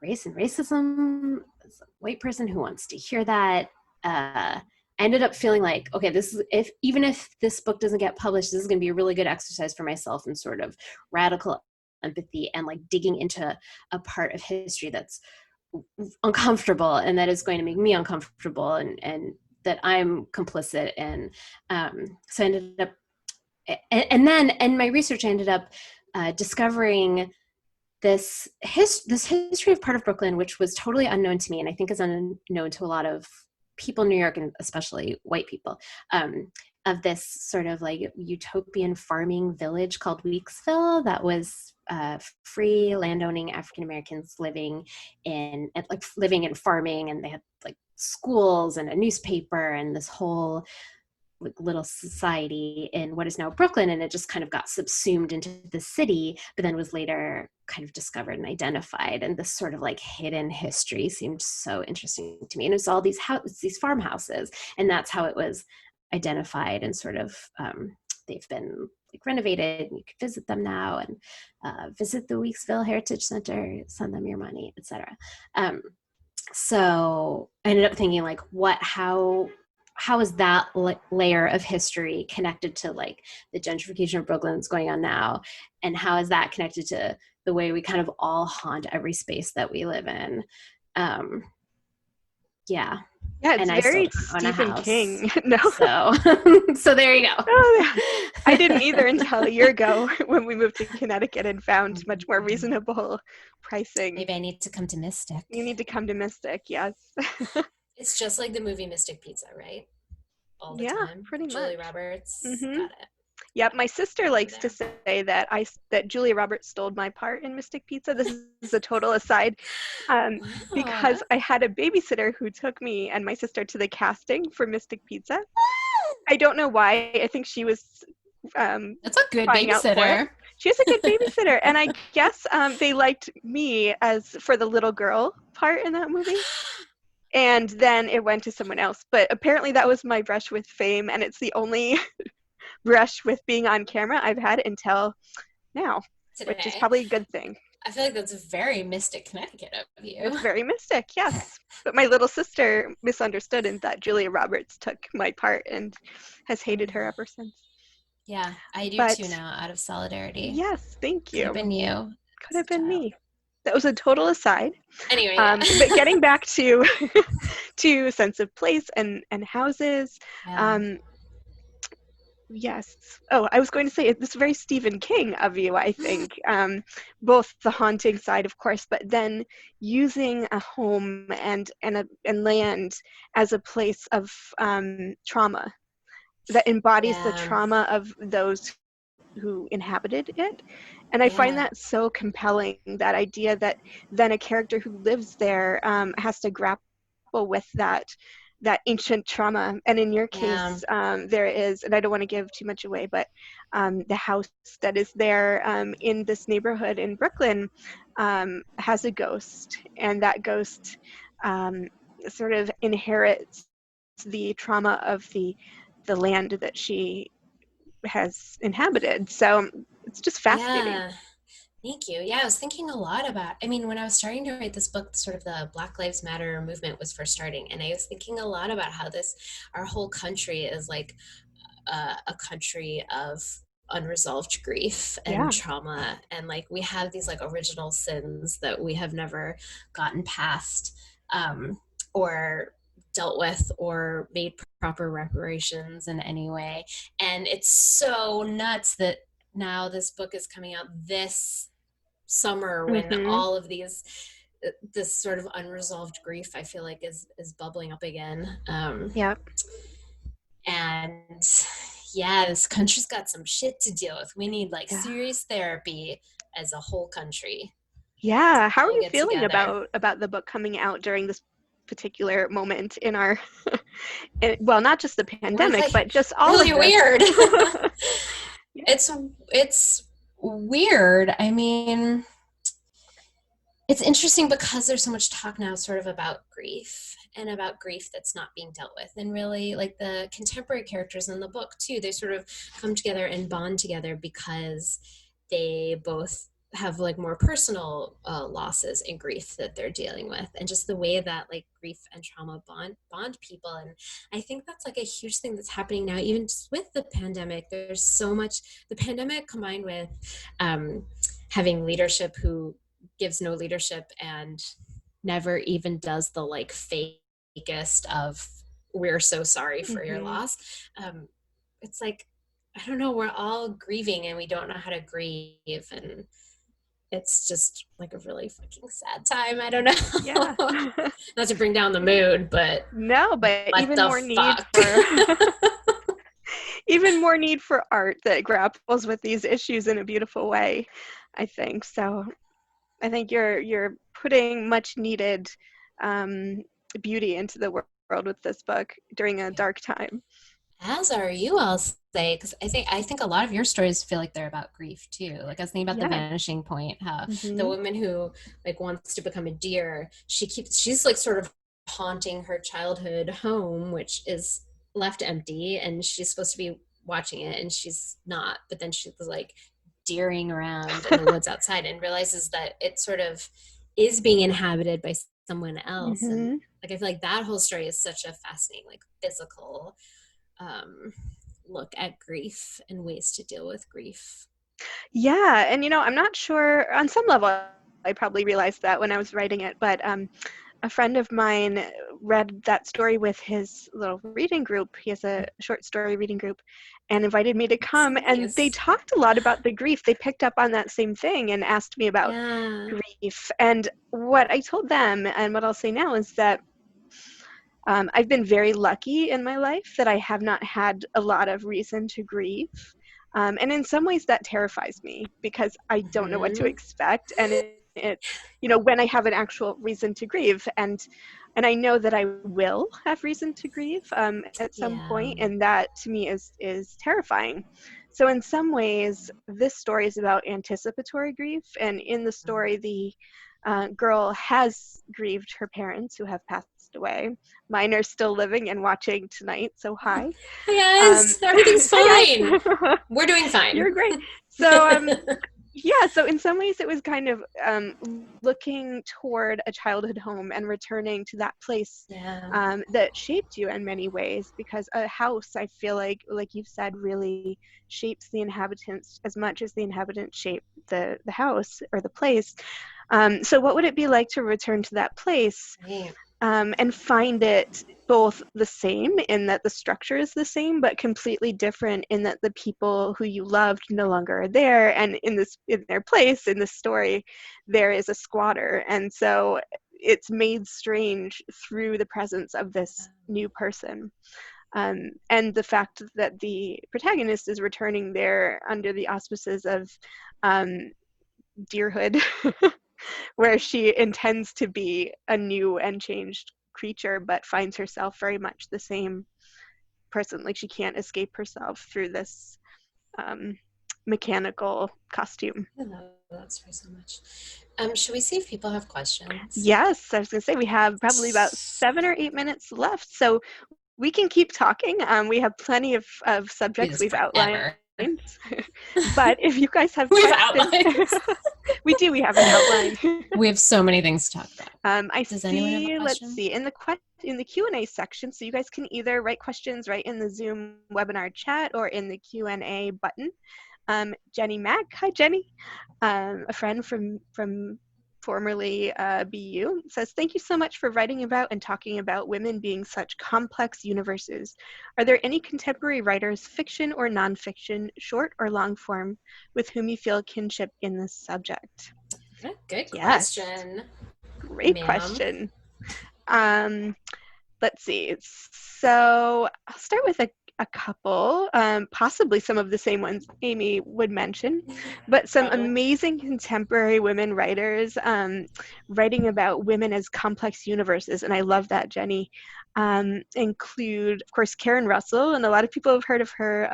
race and racism as a white person who wants to hear that? I ended up feeling like, okay, even if this book doesn't get published, this is going to be a really good exercise for myself in sort of radical empathy and like digging into a part of history that's uncomfortable and that is going to make me uncomfortable and that I'm complicit in. So I ended up, and my research, I ended up discovering this history of part of Brooklyn, which was totally unknown to me, and I think is unknown to a lot of people in New York, and especially white people, of this sort of like utopian farming village called Weeksville that was free landowning African Americans living in farming, and they had like schools and a newspaper and this whole like little society in what is now Brooklyn, and it just kind of got subsumed into the city, but then was later kind of discovered and identified. And this sort of like hidden history seemed so interesting to me. And it was all these farmhouses, and that's how it was identified, and sort of they've been like renovated, and you can visit them now, and visit the Weeksville Heritage Center, send them your money, etc. So I ended up thinking like, how is that layer of history connected to like the gentrification of Brooklyn that's going on now? And how is that connected to the way we kind of all haunt every space that we live in? Yeah. Yeah, it's and I very still don't own a Stephen house. King. No. So there you go. Oh, yeah. I didn't either until a year ago when we moved to Connecticut and found much more reasonable pricing. Maybe I need to come to Mystic. You need to come to Mystic, yes. It's just like the movie Mystic Pizza, right? All the time. Pretty Julia much. Roberts. Mm-hmm. Got it. Yep, my sister likes to say that Julia Roberts stole my part in Mystic Pizza. This is a total aside, because I had a babysitter who took me and my sister to the casting for Mystic Pizza. I don't know why. I think she was that's a good babysitter. She's a good babysitter, and I guess they liked me for the little girl part in that movie. And then it went to someone else. But apparently that was my brush with fame, and it's the only brush with being on camera I've had until now, today. Which is probably a good thing. I feel like that's very Mystic Connecticut of you. It's very Mystic, yes. But my little sister misunderstood and thought Julia Roberts took my part and has hated her ever since. Yeah, I do too now, out of solidarity. Yes, thank you. Could have been you. Could have been me. That was a total aside. Anyway, but getting back to sense of place and houses. Yes. Oh, I was going to say it's very Stephen King of you, I think. Both the haunting side, of course, but then using a home and land as a place of trauma that embodies the trauma of those who inhabited it, And I find Yeah. that so compelling, that idea that then a character who lives there has to grapple with that ancient trauma. And in your Yeah. case, there is, and I don't want to give too much away, but the house that is there in this neighborhood in Brooklyn has a ghost, and that ghost sort of inherits the trauma of the land that she has inhabited. So it's just fascinating. Yeah. Thank you. Yeah, I was thinking a lot about, I mean, when I was starting to write this book, sort of the Black Lives Matter movement was first starting. And I was thinking a lot about how our whole country is like a country of unresolved grief and Yeah. trauma. And like we have these like original sins that we have never gotten past, or dealt with or made proper reparations in any way. And it's so nuts that now this book is coming out this summer when Mm-hmm. all of this sort of unresolved grief I feel like is bubbling up again. Yeah. And yeah, this country's got some shit to deal with. We need like Yeah. serious therapy as a whole country Yeah. How are all you get feeling together. about the book coming out during this particular moment in our well, not just the We're pandemic, like but just all really of this? weird. Yeah. It's weird. I mean, it's interesting because there's so much talk now sort of about grief and about grief that's not being dealt with. And really, like the contemporary characters in the book, too, they sort of come together and bond together because they both have like more personal losses and grief that they're dealing with, and just the way that like grief and trauma bond people. And I think that's like a huge thing that's happening now, even just with the pandemic. There's so much, the pandemic combined with having leadership who gives no leadership and never even does the like fakest of we're so sorry for your Mm-hmm. loss. It's like, I don't know, we're all grieving and we don't know how to grieve, and it's just like a really fucking sad time. I don't Yeah. know. Not to bring down the mood, but No, but what even the more need fuck? for even more need for art that grapples with these issues in a beautiful way, I think. So I think you're putting much needed um, beauty into the world with this book during a dark time. As are you, I'll say, because I think a lot of your stories feel like they're about grief too. Like I was thinking about the Yeah. Vanishing Point, how the Mm-hmm. woman who like wants to become a deer, she's like sort of haunting her childhood home, which is left empty, and she's supposed to be watching it, and she's not. But then she was like deering around in the woods outside and realizes that it sort of is being inhabited by someone else. And Mm-hmm. like I feel like that whole story is such a fascinating, like physical um, look at grief and ways to deal with grief. Yeah, and I'm not sure, on some level I probably realized that when I was writing it, but a friend of mine read that story with his little reading group. He has a short story reading group, and invited me to It's come, and they nice. talked a lot about the grief. They picked up on that same thing and asked me about Yeah. grief. And what I told them, and what I'll say now, is that I've been very lucky in my life that I have not had a lot of reason to grieve. And in some ways that terrifies me because I don't know what to Mm-hmm. expect. And it's, when I have an actual reason to grieve, and I know that I will have reason to grieve at some Yeah. point, and that to me is terrifying. So in some ways, this story is about anticipatory grief. And in the story, the girl has grieved her parents who have passed away. Mine are still living and watching tonight, so hi. Hi guys, everything's Hi fine. guys. We're doing fine. You're great. So yeah, so in some ways it was kind of looking toward a childhood home and returning to that place Yeah. that shaped you in many ways, because a house, I feel like you've said, really shapes the inhabitants as much as the inhabitants shape the house or the place. So what would it be like to return to that place Right. and find it both the same in that the structure is the same, but completely different in that the people who you loved no longer are there, and in their place in this story there is a squatter, and so it's made strange through the presence of this new person. And the fact that the protagonist is returning there under the auspices of deerhood, where she intends to be a new and changed creature, but finds herself very much the same person. Like she can't escape herself through this mechanical costume. I love that story so much. Should we see if people have questions? Yes, I was going to say we have probably about 7 or 8 minutes left, so we can keep talking. We have plenty of subjects we've outlined. But if you guys have questions, we have an outline. We have so many things to talk about. Does anyone have a question? Let's see, in the Q&A section, so you guys can either write questions right in the Zoom webinar chat or in the Q&A button. Jenny Mack, hi Jenny, a friend from formerly BU, says, thank you so much for writing about and talking about women being such complex universes. Are there any contemporary writers, fiction or nonfiction, short or long form, with whom you feel kinship in this subject? Good question. Great question. Let's see. So I'll start with a couple, possibly some of the same ones Amy would mention, but some amazing contemporary women writers writing about women as complex universes, and I love that, Jenny. Include, of course, Karen Russell, and a lot of people have heard of her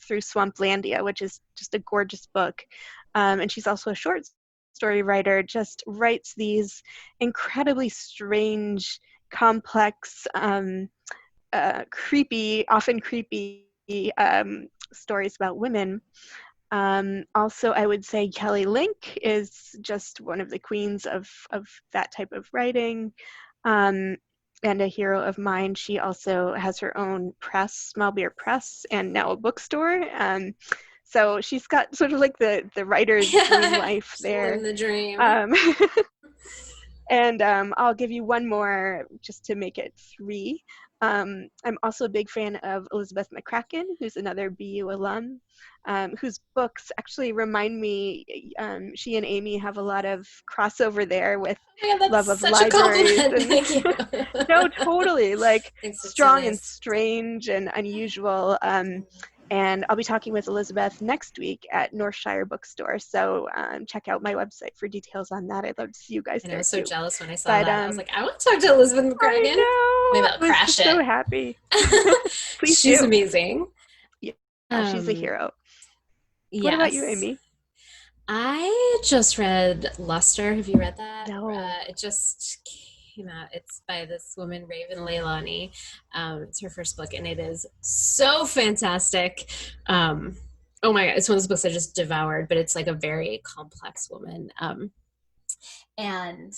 through Swamplandia, which is just a gorgeous book, and she's also a short story writer, just writes these incredibly strange, complex, often creepy stories about women. Also, I would say Kelly Link is just one of the queens of that type of writing, and a hero of mine. She also has her own press, Small Beer Press, and now a bookstore. So she's got sort of like the writer's dream life there. In the dream. And I'll give you one more just to make it 3. I'm also a big fan of Elizabeth Mccracken, who's another BU alum, whose books actually remind me, she and Amy have a lot of crossover there with love of libraries. Thank you. No, totally, like strong and nice. strange and unusual. And I'll be talking with Elizabeth next week at Northshire Bookstore. So check out my website for details on that. I'd love to see you guys there. I was so jealous when I saw But, that. I was like, I want to talk to Elizabeth Mccracken. Maybe I'll crash it. I'm so happy. Please She's do. amazing. Yeah, she's a hero. Yes. What about you, Amy? I just read Luster. Have you read that? No. It just came out. It's by this woman, Raven Leilani. It's her first book, and it is so fantastic. Oh my God, it's one of those books I just devoured, but it's like a very complex woman. And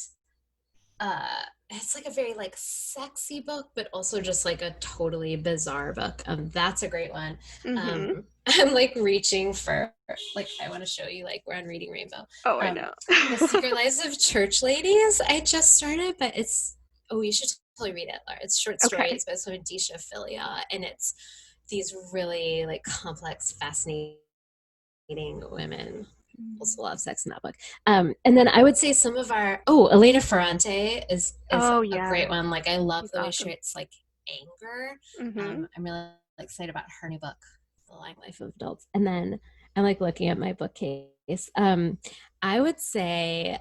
it's like a very like sexy book, but also just like a totally bizarre book. That's a great one. Mm-hmm. I'm like reaching for, like, I want to show you, like, we're on Reading Rainbow. Oh, I know. The Secret Lives of Church Ladies. I just started, but you should totally read it, Lara. It's short stories by someone Disha Philia, and it's these really like complex, fascinating women. Also a lot of sex in that book. And then I would say some of our Elena Ferrante is a great one. Like, I love the way she writes like anger. Mm-hmm. I'm really excited about her new book, The Lying Life of Adults. And then I'm like looking at my bookcase. I would say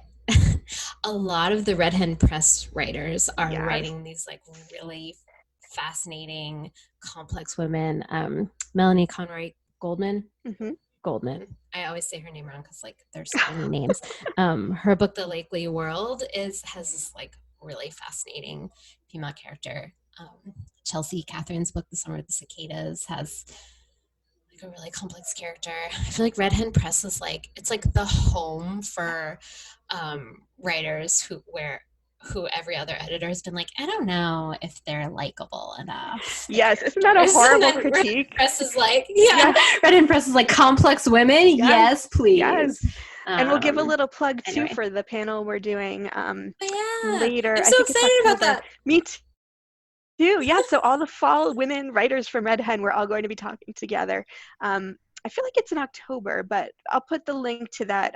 a lot of the Red Hen Press writers are writing these like really fascinating, complex women. Melanie Conroy Goldman. Mm-hmm. Goldman. I always say her name wrong because like there's so many names. Her book, The Lakely World, has this like really fascinating female character. Chelsea Catherine's book, The Summer of the Cicadas, has like a really complex character. I feel like Red Hen Press is like, it's like the home for writers who every other editor has been like, I don't know if they're likable enough. Yes, isn't that a horrible critique? Red Press is like, Red Hen Press is like, complex women? Yes, please. Yes. And we'll give a little plug too for the panel we're doing later. I'm so excited about that. Me too. Yeah, so all the fall women writers from Red Hen, we're all going to be talking together. I feel like it's in October, but I'll put the link to that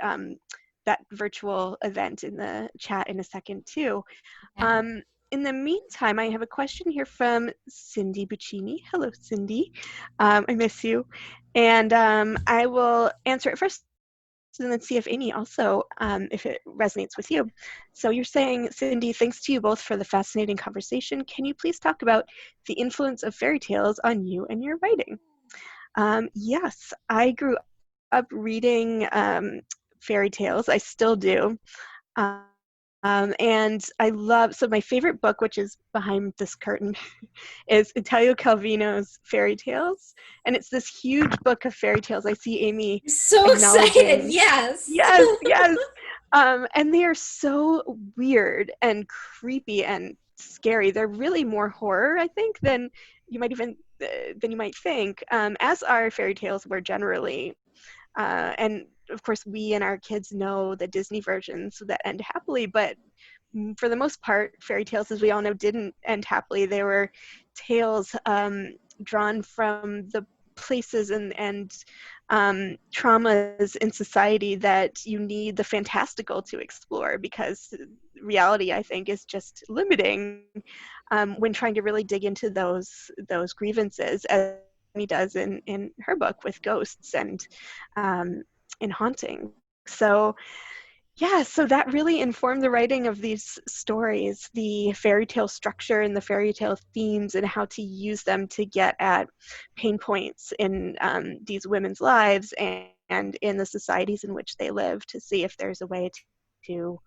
that virtual event in the chat in a second too. In the meantime, I have a question here from Cindy Buccini. Hello, Cindy. I miss you. And I will answer it first. and then see if Amy also, if it resonates with you. So you're saying, Cindy, thanks to you both for the fascinating conversation. Can you please talk about the influence of fairy tales on you and your writing? Yes, I grew up reading fairy tales. I still do. And I love, so my favorite book, which is behind this curtain, is Italo Calvino's Fairy Tales. And it's this huge book of fairy tales. I see Amy So excited. Yes. Yes, yes. And they are so weird and creepy and scary. They're really more horror, I think, than you might think. As are fairy tales were generally. And of course, we and our kids know the Disney versions that end happily, but for the most part, fairy tales, as we all know, didn't end happily. They were tales drawn from the places and traumas in society that you need the fantastical to explore, because reality, I think, is just limiting when trying to really dig into those grievances, as he does in her book with ghosts and in haunting. So yeah, so that really informed the writing of these stories, the fairy tale structure and the fairy tale themes, and how to use them to get at pain points in these women's lives and in the societies in which they live, to see if there's a way to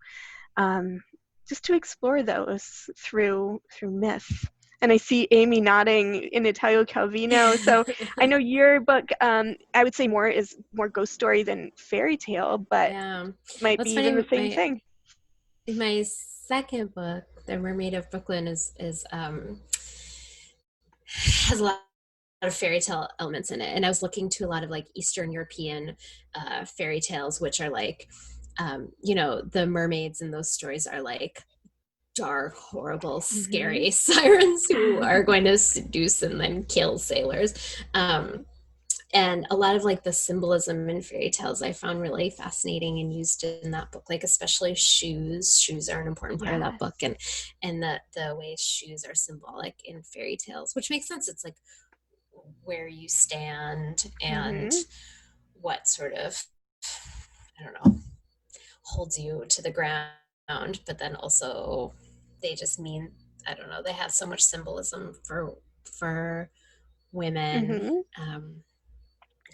just to explore those through myth. And I see Amy nodding in Italo Calvino. So I know your book, I would say is more ghost story than fairy tale, but might be even the same thing. My second book, The Mermaid of Brooklyn, is has a lot of fairy tale elements in it. And I was looking to a lot of like Eastern European fairy tales, which are like, the mermaids in those stories are like dark, horrible, scary sirens who are going to seduce and then kill sailors. And a lot of like the symbolism in fairy tales I found really fascinating and used in that book, like especially shoes. Shoes are an important part of that book, and the way shoes are symbolic in fairy tales, which makes sense. It's like where you stand and what sort of, I don't know, holds you to the ground, but then also they just mean, I don't know, they have so much symbolism for women.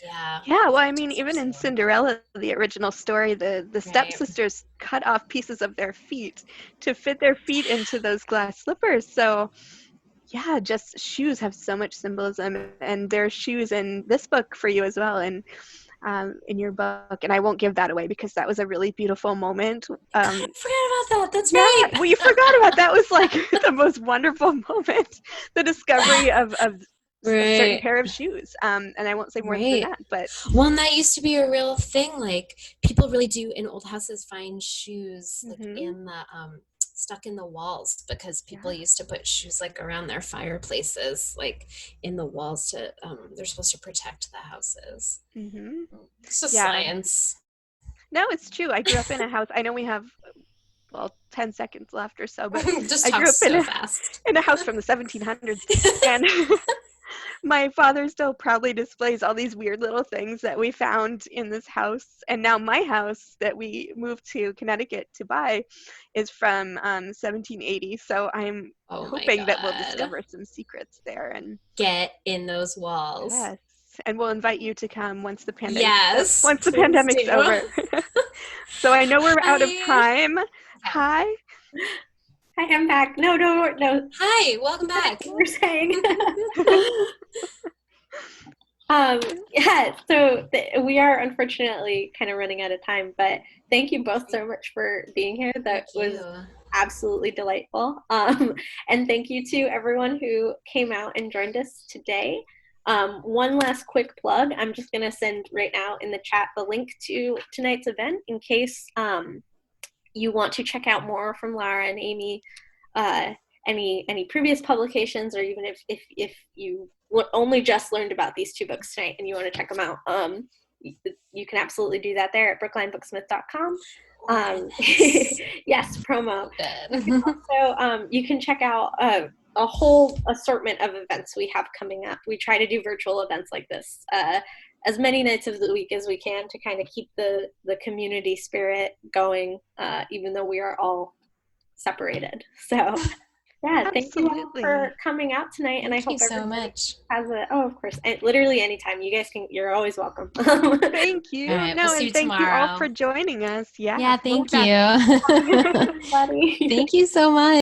Yeah, well, I mean, even in Cinderella, the original story, the stepsisters cut off pieces of their feet to fit their feet into those glass slippers. So yeah, just shoes have so much symbolism, and there are shoes in this book for you as well, and in your book. And I won't give that away because that was a really beautiful moment. I forgot about that. That's right. Well, you forgot about that. Was like the most wonderful moment, the discovery of a certain pair of shoes. And I won't say more than that, but and that used to be a real thing. Like people really do in old houses find shoes like in the stuck in the walls, because people used to put shoes like around their fireplaces, like in the walls to they're supposed to protect the houses. It's just science. No, it's true. I grew up in a house. I know we have 10 seconds left or so, but just I grew up so fast in a house from the 1700s, and my father still proudly displays all these weird little things that we found in this house. And now my house that we moved to Connecticut to buy is from 1780. So I'm hoping that we'll discover some secrets there and get in those walls. Yes. And we'll invite you to come once the pandemic's over. So I know we're out of time. Hi. Hi, I'm back. No. Hi, welcome back. We're saying. So we are unfortunately kind of running out of time, but thank you both so much for being here. That was absolutely delightful. And thank you to everyone who came out and joined us today. One last quick plug. I'm just going to send right now in the chat the link to tonight's event in case you want to check out more from Lara and Amy, any previous publications, or even if you only just learned about these two books tonight and you want to check them out, you can absolutely do that there at brooklinebooksmith.com. Yes, promo. Also, you can check out a whole assortment of events we have coming up. We try to do virtual events like this as many nights of the week as we can to kind of keep the community spirit going, even though we are all separated. So yeah, thank you all for coming out tonight. And I hope everybody has of course, and literally anytime. You guys you're always welcome. Thank you. All right, we'll see you thank tomorrow. you all for joining us. Yeah, thank you. Thank you so much.